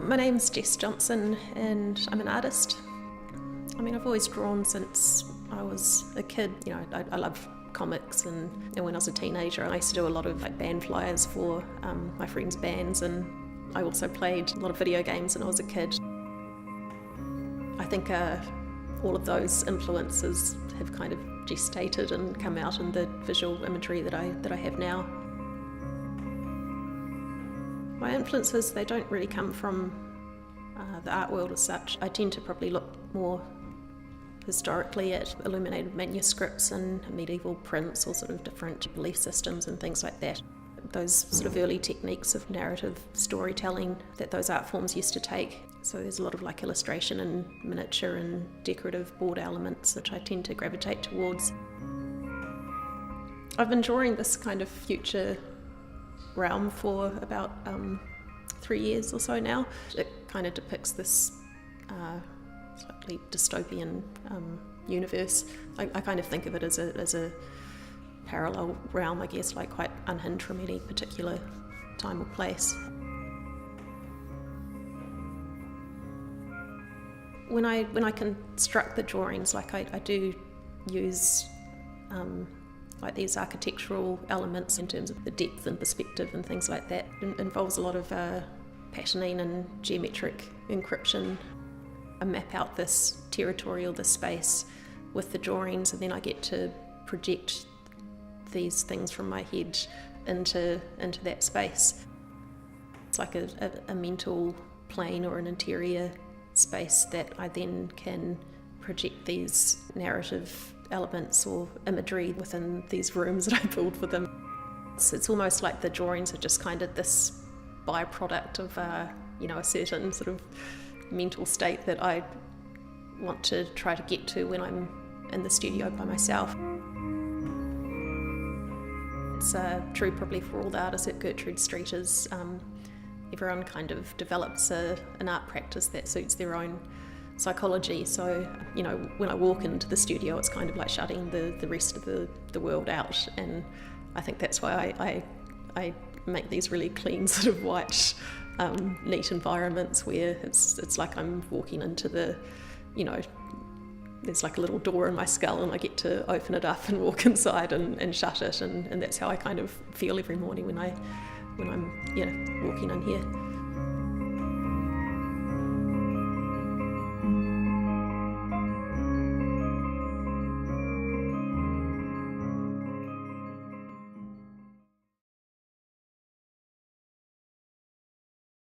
My name's Jess Johnson and I'm an artist. I mean, I've always drawn since I was a kid. You know, I love comics and when I was a teenager I used to do a lot of band flyers for my friends' bands, and I also played a lot of video games when I was a kid. I think all of those influences have kind of gestated and come out in the visual imagery that I have now. My influences, they don't really come from the art world as such. I tend to probably look more historically at illuminated manuscripts and medieval prints, or sort of different belief systems and things like that. Those sort of early techniques of narrative storytelling that those art forms used to take. So there's a lot of illustration and miniature and decorative board elements which I tend to gravitate towards. I've been drawing this kind of future realm for about 3 years or so now. It kind of depicts this slightly dystopian universe. I kind of think of it as a parallel realm, I guess, quite unhinged from any particular time or place. When I construct the drawings, I do use these architectural elements in terms of the depth and perspective and things like that. It involves a lot of patterning and geometric encryption. I map out this territory or this space with the drawings, and then I get to project these things from my head into that space. It's like a mental plane or an interior space that I then can project these narrative elements or imagery within these rooms that I build for them. It's almost like the drawings are just kind of this byproduct of a certain sort of mental state that I want to try to get to when I'm in the studio by myself. It's true probably for all the artists at Gertrude Street. Everyone kind of develops an art practice that suits their own psychology. So, when I walk into the studio, it's kind of like shutting the rest of the world out, and I think that's why I make these really clean, sort of white, neat environments where it's like I'm walking into there's like a little door in my skull and I get to open it up and walk inside and shut it, and that's how I kind of feel every morning when I'm walking in here.